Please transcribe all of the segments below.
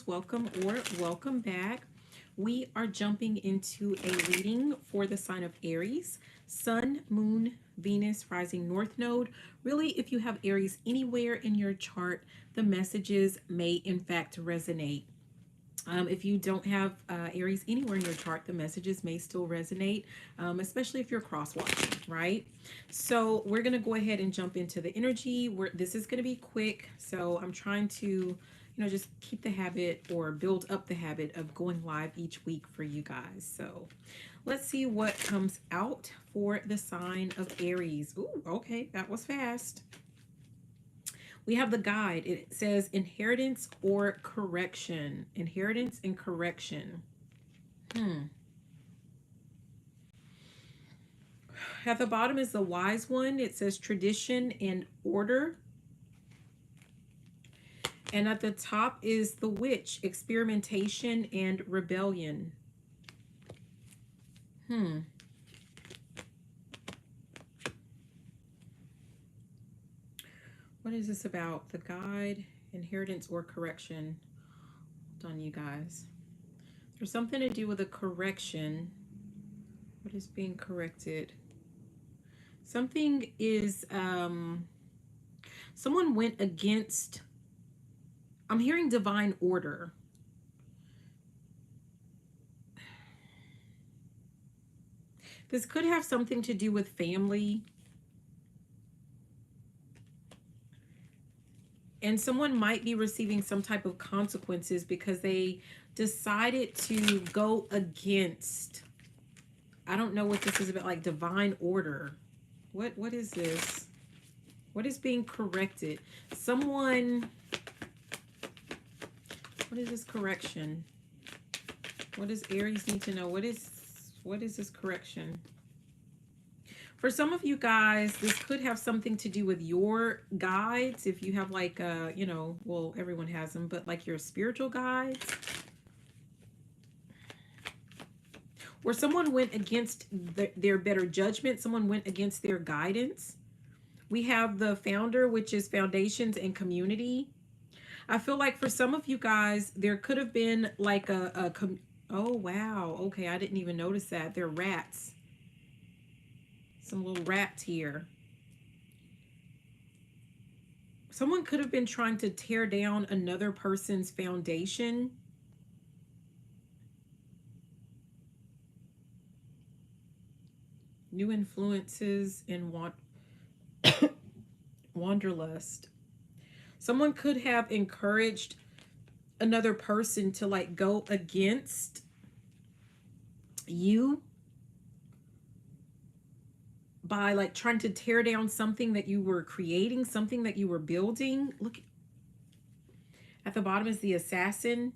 Chronicles. Welcome or welcome back. We are jumping into a reading for the sign of Aries, Sun, Moon, Venus, Rising North Node. Really, if you have Aries anywhere in your chart, the messages may in fact resonate. If you don't have Aries anywhere in your chart, the messages may still resonate, especially if you're cross-watching, right? So we're going to go ahead and jump into the energy. This is going to be quick, so I'm trying to, just keep the habit or build up the habit of going live each week for you guys. So let's see what comes out for the sign of Aries. Ooh, okay, that was fast. We have the guide. It says inheritance or correction. Inheritance and correction. At the bottom is the wise one. It says tradition and order. And at the top is the witch, experimentation and rebellion. What is this about? The guide, inheritance or correction. Hold on, you guys. There's something to do with a correction. What is being corrected? Something is, someone went against, I'm hearing divine order. This could have something to do with family. And someone might be receiving some type of consequences because they decided to go against, I don't know what this is about, like divine order. What is this? What is being corrected? Someone, what is this correction? What does Aries need to know? What is this correction? For some of you guys, this could have something to do with your guides. If you have like, well, everyone has them, but like your spiritual guides. Or someone went against their better judgment. Someone went against their guidance. We have the founder, which is foundations and community. I feel like for some of you guys, there could have been like oh, wow. Okay, I didn't even notice that. They're rats. Some little rats here. Someone could have been trying to tear down another person's foundation. New influences and wanderlust. Someone could have encouraged another person to like go against you by like trying to tear down something that you were creating, something that you were building. Look at the bottom is the assassin.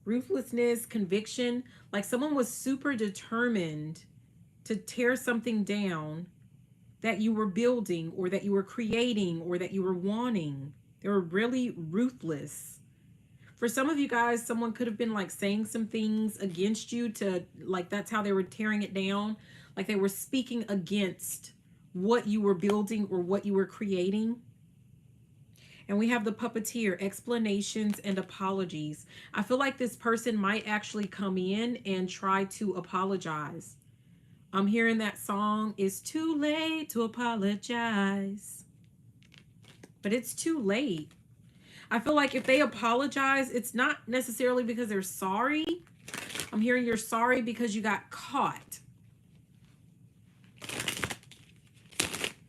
Ruthlessness, conviction. Like someone was super determined to tear something down that you were building or that you were creating or that you were wanting. They were really ruthless. For some of you guys, someone could have been like saying some things against you to like, that's how they were tearing it down. Like they were speaking against what you were building or what you were creating. And we have the puppeteer, explanations and apologies. I feel like this person might actually come in and try to apologize. I'm hearing that song, "It's too late to apologize." But it's too late. I feel like if they apologize, it's not necessarily because they're sorry. I'm hearing you're sorry because you got caught.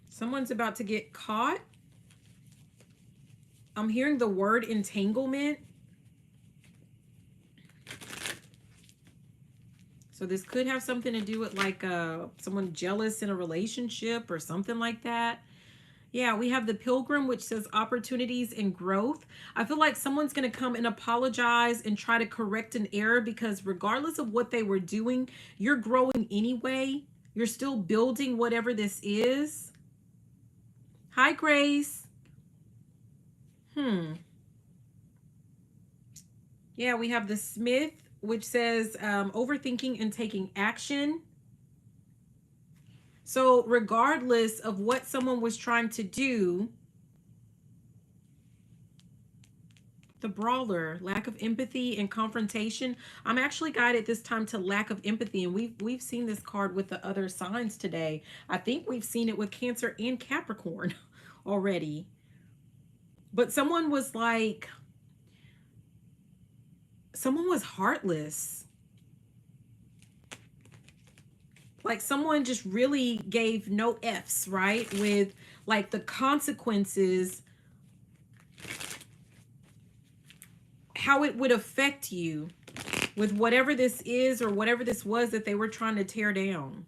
Someone's about to get caught. I'm hearing the word entanglement. So this could have something to do with like someone jealous in a relationship or something like that. Yeah, we have the pilgrim, which says opportunities and growth. I feel like someone's going to come and apologize and try to correct an error because regardless of what they were doing, you're growing anyway. You're still building whatever this is. Hi, Grace. Yeah, we have the Smith, which says overthinking and taking action. So regardless of what someone was trying to do, the brawler, lack of empathy and confrontation. I'm actually guided this time to lack of empathy, and we've seen this card with the other signs today. I think we've seen it with Cancer and Capricorn already. But someone was like, someone was heartless. Like someone just really gave no F's, right? With like the consequences, how it would affect you with whatever this is or whatever this was that they were trying to tear down.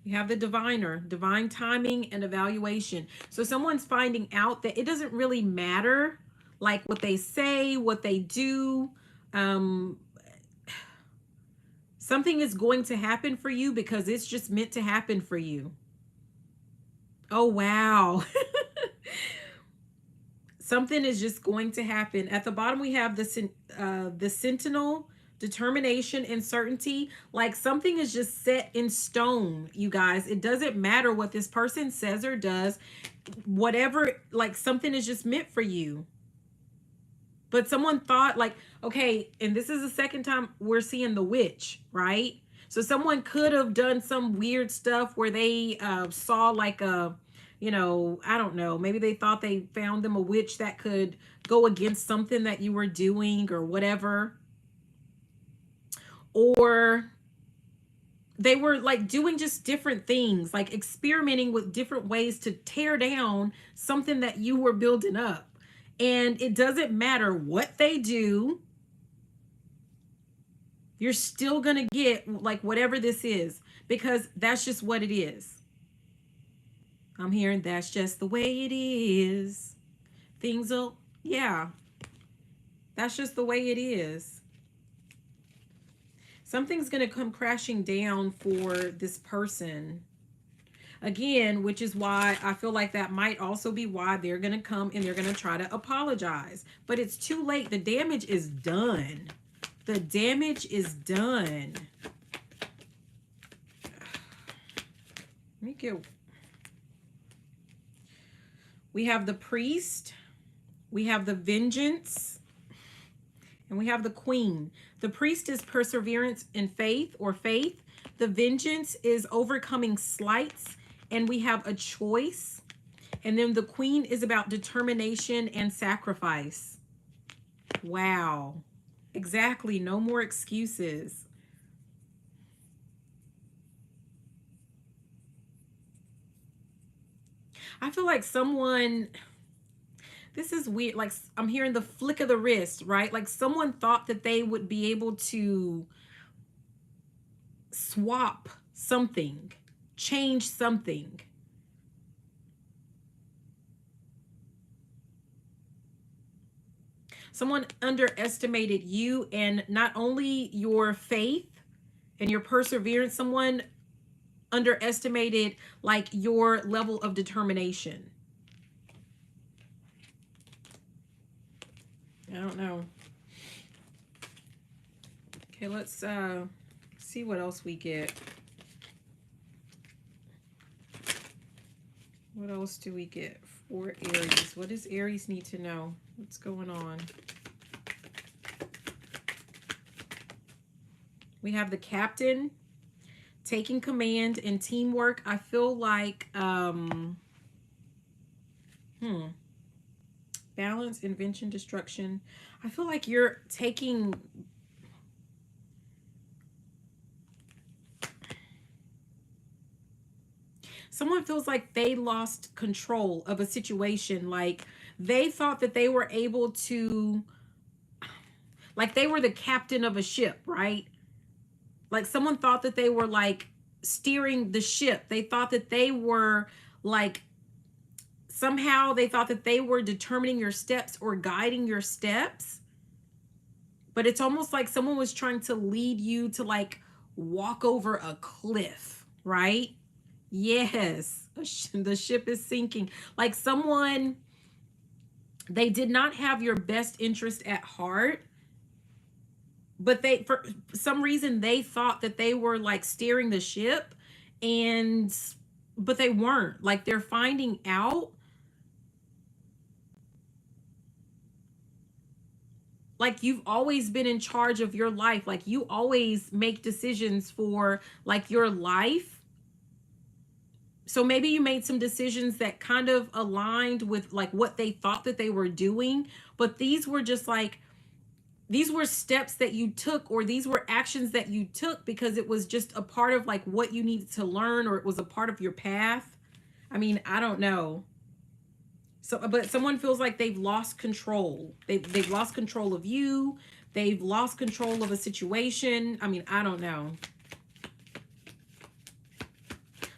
We have the diviner, divine timing and evaluation. So someone's finding out that it doesn't really matter like what they say, what they do. Something is going to happen for you because it's just meant to happen for you. Oh, wow. Something is just going to happen. At the bottom, we have the sentinel, determination and certainty. Like something is just set in stone, you guys. It doesn't matter what this person says or does. Whatever, like something is just meant for you. But someone thought like, okay, and this is the second time we're seeing the witch, right? So someone could have done some weird stuff where they saw like a, you know, I don't know, maybe they thought they found them a witch that could go against something that you were doing or whatever. Or they were like doing just different things, like experimenting with different ways to tear down something that you were building up. And it doesn't matter what they do, you're still going to get like whatever this is, because that's just what it is. I'm hearing that's just the way it is. Things will, yeah, that's just the way it is. Something's going to come crashing down for this person. Again, which is why I feel like that might also be why they're going to come and they're going to try to apologize. But it's too late. The damage is done. The damage is done. Let me get... We have the priest, we have the vengeance, and we have the queen. The priest is perseverance and faith or faith. The vengeance is overcoming slights, and we have a choice. And then the queen is about determination and sacrifice. Wow. Exactly. No more excuses. I feel like someone, this is weird. Like I'm hearing the flick of the wrist, right? Like someone thought that they would be able to swap something, change something. Someone underestimated you and not only your faith and your perseverance, someone underestimated like your level of determination. I don't know. Okay, let's see what else we get. What else do we get for Aries? What does Aries need to know? What's going on? We have the captain, taking command and teamwork. I feel like balance, invention, destruction. I feel like you're taking someone feels like they lost control of a situation. Like they thought that they were able to, like they were the captain of a ship, right? Like someone thought that they were like steering the ship. They thought that they were like, somehow they thought that they were determining your steps or guiding your steps. But it's almost like someone was trying to lead you to like walk over a cliff, right? Yes, the ship is sinking. Like someone, they did not have your best interest at heart, but they, for some reason, they thought that they were like steering the ship, and but they weren't. Like they're finding out like you've always been in charge of your life. Like you always make decisions for like your life. So maybe you made some decisions that kind of aligned with like what they thought that they were doing, but these were just like, these were steps that you took, or these were actions that you took because it was just a part of like what you needed to learn, or it was a part of your path. I mean, I don't know. So, but someone feels like they've lost control. They've lost control of you. They've lost control of a situation. I mean, I don't know.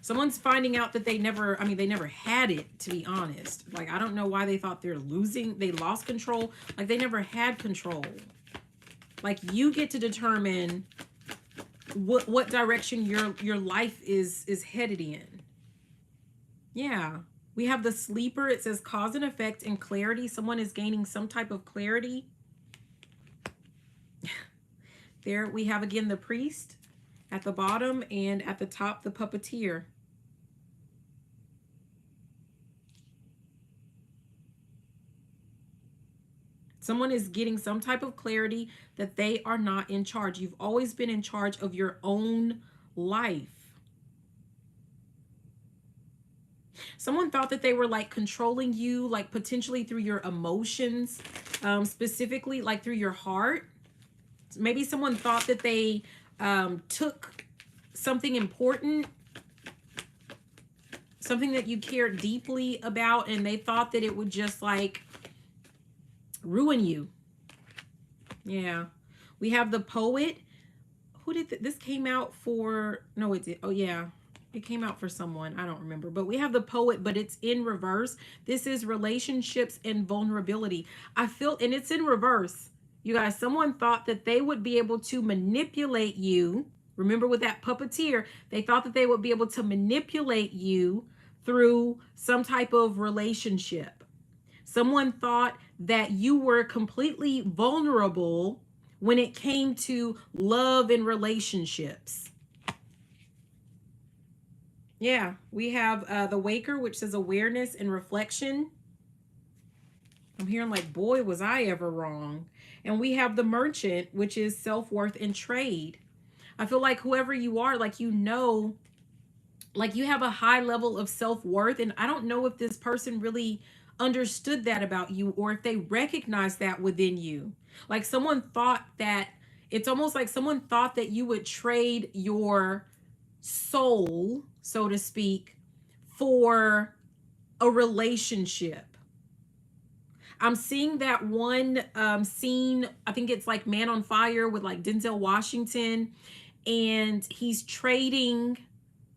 Someone's finding out that they never, I mean, they never had it, to be honest. Like, I don't know why they thought they're losing, they lost control. Like, they never had control. Like, you get to determine what direction your life is headed in. Yeah. We have the sleeper. It says cause and effect and clarity. Someone is gaining some type of clarity. There we have again the priest at the bottom, and at the top the puppeteer. Someone is getting some type of clarity that they are not in charge. You've always been in charge of your own life. Someone thought that they were like controlling you, like potentially through your emotions, specifically like through your heart. Maybe someone thought that they took something important, something that you cared deeply about, and they thought that it would just like ruin you. Yeah. We have the poet. Who did this came out for? No, it did. Oh, yeah. It came out for someone. I don't remember. But we have the poet, but it's in reverse. This is relationships and vulnerability. I feel, and it's in reverse. You guys, someone thought that they would be able to manipulate you. Remember with that puppeteer, they thought that they would be able to manipulate you through some type of relationship. Someone thought that you were completely vulnerable when it came to love and relationships. Yeah, we have the waker, which says awareness and reflection. I'm hearing like, boy, was I ever wrong. And we have the merchant, which is self-worth and trade. I feel like whoever you are, like, you know, like you have a high level of self-worth. And I don't know if this person really understood that about you, or if they recognize that within you. Like someone thought that, it's almost like someone thought that you would trade your soul, so to speak, for a relationship. I'm seeing that one scene, I think it's like Man on Fire with like Denzel Washington, and he's trading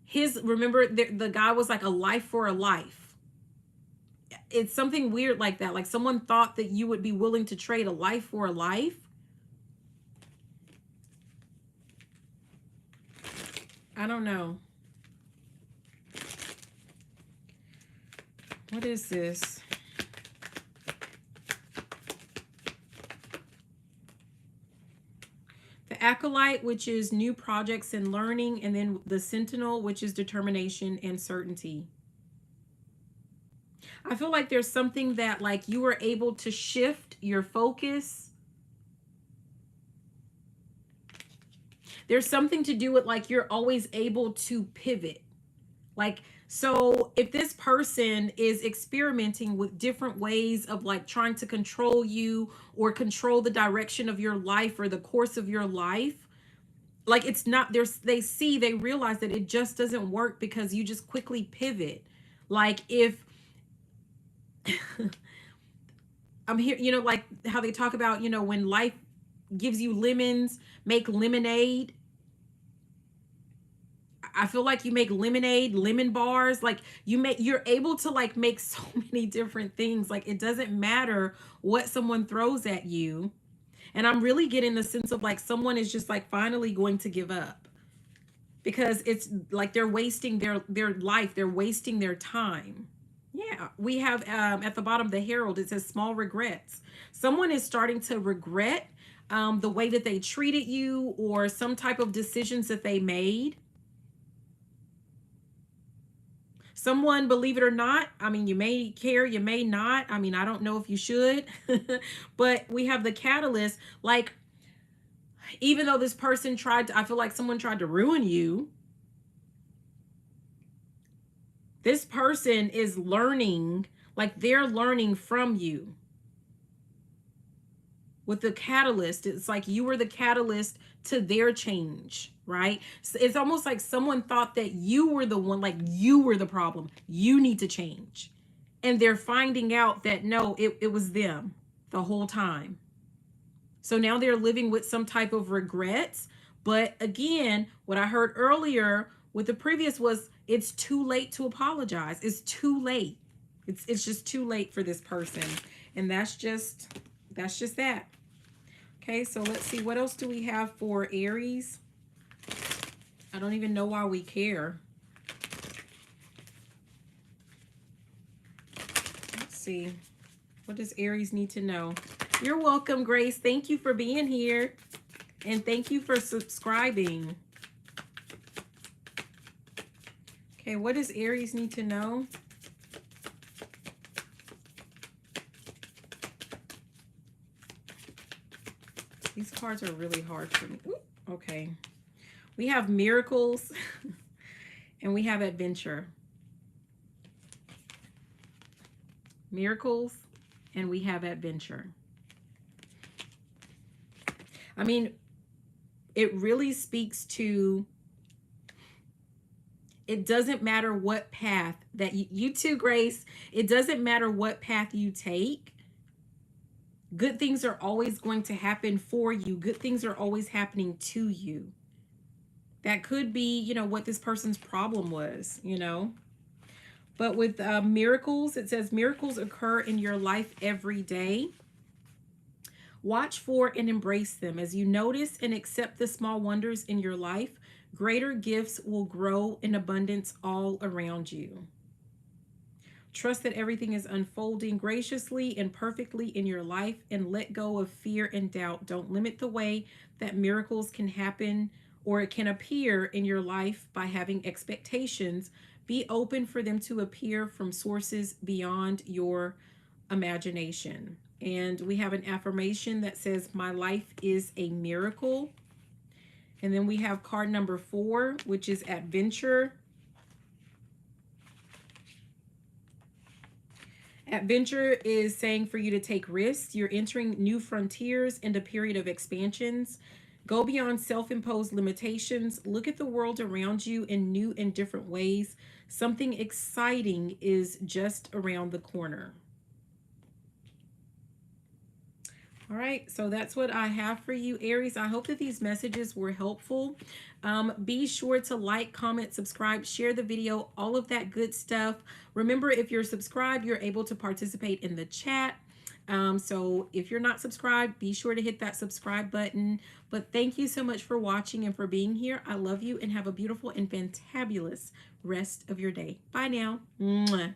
his, remember the guy was like a life for a life. It's something weird like that. Like someone thought that you would be willing to trade a life for a life. I don't know. What is this? The acolyte, which is new projects and learning, and then the sentinel, which is determination and certainty. I feel like there's something that like you were able to shift your focus. There's something to do with like you're always able to pivot. Like, so if this person is experimenting with different ways of like trying to control you or control the direction of your life or the course of your life, like it's not, they realize that it just doesn't work because you just quickly pivot. Like if I'm here, you know, like how they talk about, you know, when life gives you lemons, make lemonade. I feel like you make lemonade, lemon bars, like you're able to like make so many different things. Like it doesn't matter what someone throws at you. And I'm really getting the sense of like someone is just like finally going to give up, because it's like they're wasting their life, they're wasting their time. Yeah, we have at the bottom the Herald, it says small regrets. Someone is starting to regret the way that they treated you or some type of decisions that they made. Someone, believe it or not, I mean, you may care, you may not. I mean, I don't know if you should, but we have the catalyst. Like, even though this person tried to, I feel like someone tried to ruin you, this person is learning, like they're learning from you. With the catalyst, it's like you were the catalyst to their change, right? So it's almost like someone thought that you were the one, like you were the problem. You need to change. And they're finding out that no, it was them the whole time. So now they're living with some type of regrets. But again, what I heard earlier with the previous was it's too late to apologize. It's too late. It's just too late for this person. And that's just that. Okay, so let's see. What else do we have for Aries? I don't even know why we care. Let's see. What does Aries need to know? You're welcome, Grace. Thank you for being here. And thank you for subscribing. Okay, what does Aries need to know? These cards are really hard for me. Ooh, okay. We have miracles and we have adventure. Miracles and we have adventure. I mean, it really speaks to, it doesn't matter what path that you too, Grace, it doesn't matter what path you take. Good things are always going to happen for you. Good things are always happening to you. That could be, you know, what this person's problem was, you know. But with miracles, it says miracles occur in your life every day. Watch for and embrace them. As you notice and accept the small wonders in your life, greater gifts will grow in abundance all around you. Trust that everything is unfolding graciously and perfectly in your life, and let go of fear and doubt. Don't limit the way that miracles can happen or it can appear in your life by having expectations. Be open for them to appear from sources beyond your imagination. And we have an affirmation that says, my life is a miracle. And then we have card number 4, which is adventure. Adventure is saying for you to take risks. You're entering new frontiers and a period of expansions. Go beyond self-imposed limitations. Look at the world around you in new and different ways. Something exciting is just around the corner. All right, so that's what I have for you, Aries. I hope that these messages were helpful. Be sure to like, comment, subscribe, share the video, all of that good stuff. Remember, if you're subscribed, you're able to participate in the chat. So if you're not subscribed, be sure to hit that subscribe button. But thank you so much for watching and for being here. I love you and have a beautiful and fantabulous rest of your day. Bye now. Mwah.